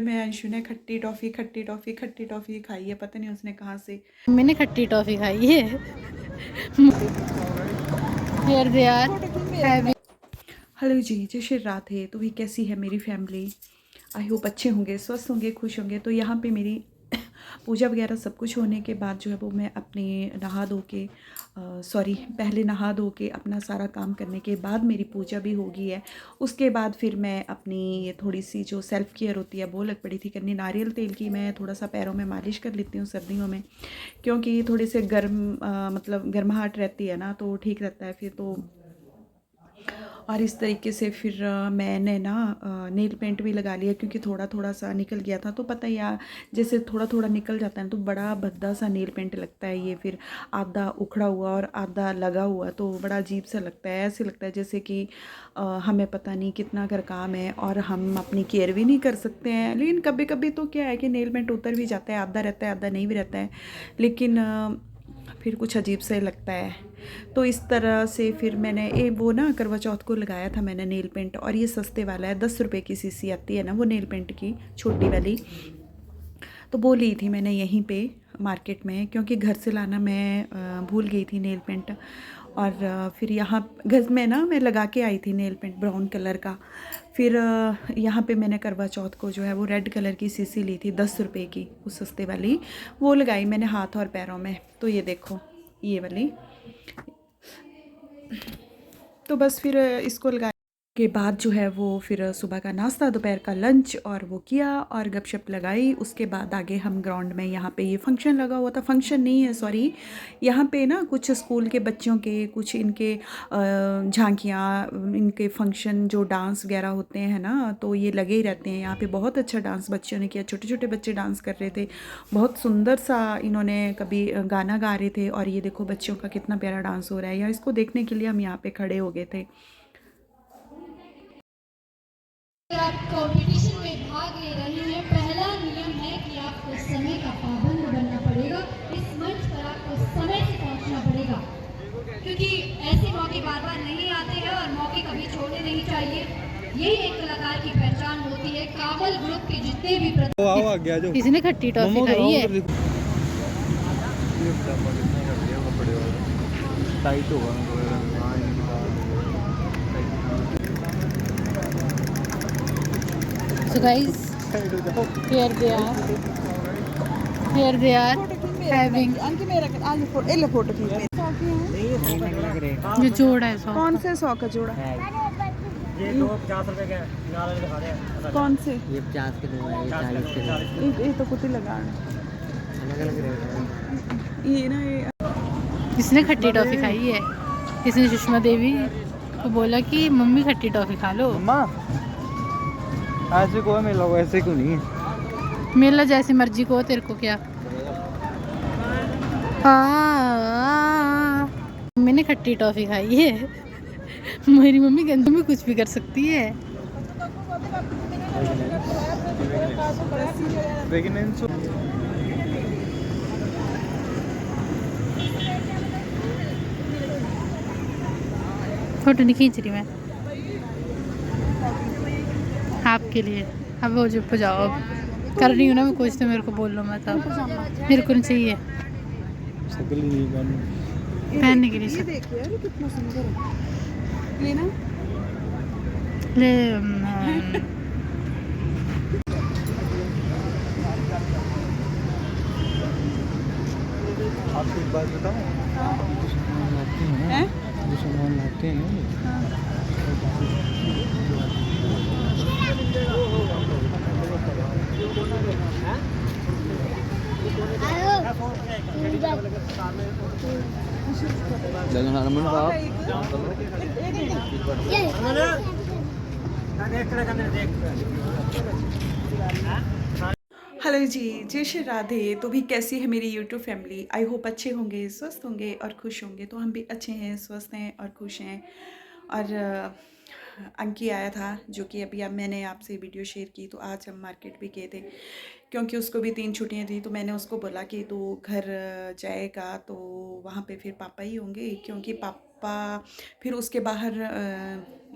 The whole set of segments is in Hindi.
में अंशु ने खट्टी टॉफ़ी खाई है, पता नहीं उसने कहाँ से। मैंने खट्टी टॉफ़ी खाई है। Here they are having। Hello ji, जय श्री राधे। तो भी कैसी है मेरी फैमिली? आई होप अच्छे होंगे, स्वस्थ होंगे, खुश होंगे। तो यहाँ पे मेरी पूजा वगैरह सब कुछ होने के बाद जो है वो मैं अपने नहा धो के पहले नहा धो के अपना सारा काम करने के बाद मेरी पूजा भी हो गई है। उसके बाद फिर मैं अपनी ये थोड़ी सी जो सेल्फ़ केयर होती है वो लग पड़ी थी करनी। नारियल तेल की मैं थोड़ा सा पैरों में मालिश कर लेती हूँ सर्दियों में, क्योंकि थोड़ी से मतलब गर्माहट रहती है ना, तो ठीक रहता है फिर तो। और इस तरीके से फिर मैंने ना नेल पेंट भी लगा लिया, क्योंकि थोड़ा थोड़ा सा निकल गया था। तो पता ही यार, जैसे थोड़ा थोड़ा निकल जाता है तो बड़ा भद्दा सा नेल पेंट लगता है ये, फिर आधा उखड़ा हुआ और आधा लगा हुआ, तो बड़ा अजीब सा लगता है। ऐसे लगता है जैसे कि हमें पता नहीं कितना घर काम है और हम अपनी केयर भी नहीं कर सकते हैं। लेकिन कभी कभी तो क्या है कि नेल पेंट उतर भी जाता है, आधा रहता है आधा नहीं भी रहता है, लेकिन फिर कुछ अजीब सा ही लगता है। तो इस तरह से फिर मैंने वो ना करवा चौथ को लगाया था मैंने नेल पेंट। और ये सस्ते वाला है, 10 रुपये की शीशी आती है ना वो नेल पेंट की, छोटी वाली। तो वो ली थी मैंने यहीं पे मार्केट में, क्योंकि घर से लाना मैं भूल गई थी नेल पेंट। और फिर यहाँ घर में ना मैं लगा के आई थी नेल पेंट ब्राउन कलर का। फिर यहाँ पे मैंने करवा चौथ को जो है वो रेड कलर की शीशी ली थी, 10 रुपये की, वो सस्ते वाली। वो लगाई मैंने हाथ और पैरों में। तो ये देखो, ये वाली। तो बस फिर इसको लगा के बाद जो है वो फिर सुबह का नाश्ता, दोपहर का लंच और वो किया और गपशप लगाई। उसके बाद आगे हम ग्राउंड में, यहाँ पे ये फंक्शन लगा हुआ था, फंक्शन नहीं है सॉरी, यहाँ पे ना कुछ स्कूल के बच्चों के कुछ इनके झांकियाँ, इनके फंक्शन जो डांस वगैरह होते हैं ना, तो ये लगे ही रहते हैं यहाँ पे। बहुत अच्छा डांस बच्चों ने किया, छोटे छोटे बच्चे डांस कर रहे थे, बहुत सुंदर सा। इन्होंने कभी गाना गा रहे थे और ये देखो बच्चों का कितना प्यारा डांस हो रहा है। या इसको देखने के लिए हम यहाँ पे खड़े हो गए थे। अगर आप कंपटीशन में भाग ले रहे हैं, पहला नियम है कि आपको समय का पाबंद बनना पड़ेगा। इस मंच पर आपको समय से पहुंचना पड़ेगा, क्योंकि ऐसे मौके बार बार नहीं आते हैं और मौके कभी छोड़ने नहीं चाहिए। यही एक कलाकार की पहचान होती है। कावल ग्रुप के जितने भी किसी ने खट्टी टॉफी खाई है। टाइट होगा। So guys, here they are having photo जो जोड़ा है सौ कौन से 100 का जोड़ा? ये 50 रुपए के कौन से? ये 50 के दो है, ये 40 के दो। ये तो कुत्ती लगा अलग अलग रेट है। ये ना, ये इसने खट्टी टॉफी खाई है। इसने सुषमा देवी को बोला कि मम्मी खट्टी टॉफी खा लो। मम्मा ऐसे को मेला हो, ऐसे क्यों नहीं है? मेला जैसी मर्जी को, तेरे को क्या। मैंने खट्टी टॉफी खाई है। मेरी मम्मी गंदे में कुछ भी कर सकती है। फोटो नहीं खींच रही मैं आपके लिए। अब वो चुप हो जाओ, अब कर रही हूँ ना मैं कुछ, तो मेरे को बोल लो मत। अब मेरे को नहीं चाहिए पहनने के लिए। ये देखो यार, ये कितना सुंदर है। लेना ले आपको एक बात बताऊं, जो सामान लाते हैं हैं? जो सामान लाते हैं हेलो जी, जय श्री राधे। तो भी कैसी है मेरी यूट्यूब फैमिली? आई होप अच्छे होंगे, स्वस्थ होंगे और खुश होंगे। तो हम भी अच्छे हैं, स्वस्थ हैं और खुश हैं। और अंकी आया था, जो कि अभी अब मैंने आपसे वीडियो शेयर की। तो आज हम मार्केट भी गए थे, क्योंकि उसको भी 3 छुट्टियां थी। तो मैंने उसको बोला कि तू घर जाएगा तो वहाँ पे फिर पापा ही होंगे, क्योंकि पापा फिर उसके बाहर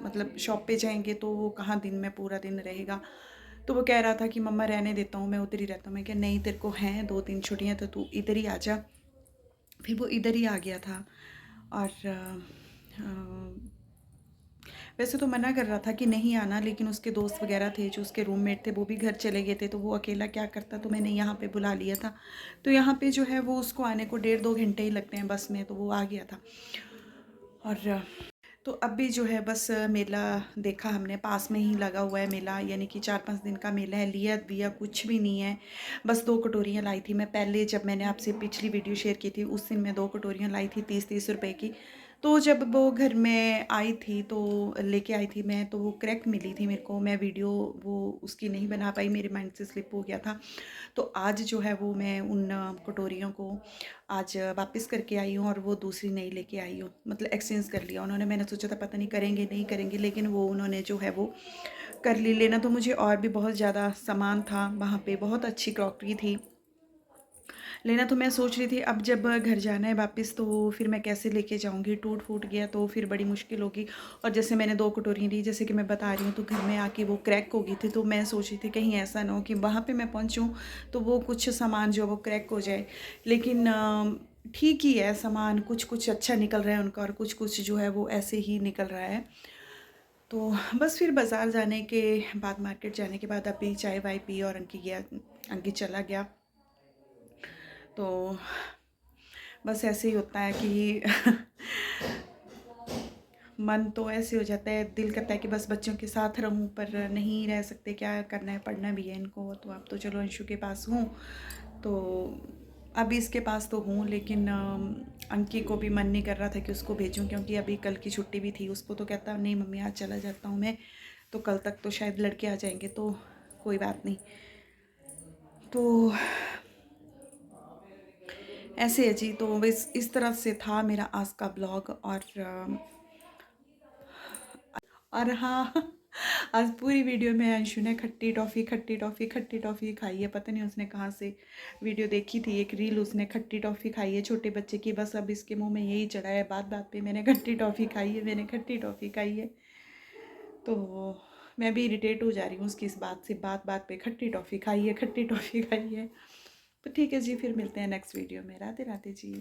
मतलब शॉप पे जाएंगे तो वो कहाँ दिन में पूरा दिन रहेगा। तो वो कह रहा था कि मम्मा रहने देता हूँ, मैं उधर ही रहता हूँ। मैं कहा नहीं, तेरे को हैं 2-3 छुट्टियाँ, तो तू इधर ही आ जा। फिर वो इधर ही आ गया था। और वैसे तो मना कर रहा था कि नहीं आना, लेकिन उसके दोस्त वगैरह थे जो उसके रूममेट थे वो भी घर चले गए थे, तो वो अकेला क्या करता, तो मैंने यहाँ पे बुला लिया था। तो यहाँ पे जो है वो उसको आने को 1.5-2 घंटे ही लगते हैं बस में, तो वो आ गया था। और तो अब भी जो है बस मेला देखा हमने, पास में ही लगा हुआ है मेला, यानी कि 4-5 दिन का मेला है। लिया दिया कुछ भी नहीं है, बस 2 कटोरियाँ लाई थी मैं पहले, जब मैंने आपसे पिछली वीडियो शेयर की थी उस दिन मैं 2 कटोरियाँ लाई थी 30-30 रुपए की। तो जब वो घर में आई थी तो लेके आई थी मैं, तो वो क्रैक मिली थी मेरे को, मैं वीडियो वो उसकी नहीं बना पाई, मेरे माइंड से स्लिप हो गया था। तो आज जो है वो मैं उन कटोरियों को आज वापस करके आई हूँ और वो दूसरी नई लेके आई हूँ, मतलब एक्सचेंज कर लिया उन्होंने। मैंने सोचा था पता नहीं करेंगे नहीं करेंगे, लेकिन वो उन्होंने जो है वो कर ली। लेना तो मुझे और भी बहुत ज़्यादा सामान था वहाँ पे, बहुत अच्छी क्रॉकरी थी। लेना तो मैं सोच रही थी अब जब घर जाना है वापस, तो फिर मैं कैसे लेके जाऊँगी, टूट फूट गया तो फिर बड़ी मुश्किल होगी। और जैसे मैंने 2 कटोरियाँ ली, जैसे कि मैं बता रही हूँ, तो घर में आके वो क्रैक हो गई थी। तो मैं सोच रही थी कहीं ऐसा ना हो कि वहाँ पे मैं पहुँचूँ तो वो कुछ सामान जो वो क्रैक हो जाए। लेकिन ठीक ही है सामान, कुछ कुछ अच्छा निकल रहा है उनका और कुछ कुछ जो है वो ऐसे ही निकल रहा है। तो बस फिर बाज़ार जाने के बाद, मार्केट जाने के बाद अभी चाय वाय पी और अंकित चला गया। तो बस ऐसे ही होता है कि मन तो ऐसे हो जाता है, दिल करता है कि बस बच्चों के साथ रहूं, पर नहीं रह सकते, क्या करना है, पढ़ना भी है इनको। तो अब तो चलो अंशु के पास हूँ, तो अभी इसके पास तो हूँ, लेकिन अंकी को भी मन नहीं कर रहा था कि उसको भेजूँ, क्योंकि अभी कल की छुट्टी भी थी। उसको तो कहता नहीं मम्मी आज चला जाता हूँ मैं, तो कल तक तो शायद लड़के आ जाएंगे, तो कोई बात नहीं। तो ऐसे है जी। तो बस इस तरह से था मेरा आज का ब्लॉग। और हाँ, आज पूरी वीडियो में अंशु ने खट्टी टॉफ़ी खट्टी टॉफ़ी खट्टी टॉफ़ी खाई है। पता नहीं उसने कहाँ से वीडियो देखी थी, एक रील, उसने खट्टी टॉफ़ी खाई है छोटे बच्चे की। बस अब इसके मुंह में यही चढ़ा है, बात बात पे मैंने खट्टी टॉफ़ी खाई है, मैंने खट्टी टॉफ़ी खाई है। तो मैं भी इरिटेट हो जा रही हूँ उसकी इस बात से, बात बात पे खट्टी टॉफ़ी खाई है, खट्टी टॉफ़ी खाई है। तो ठीक है जी, फिर मिलते हैं नेक्स्ट वीडियो में। राधे राधे जी।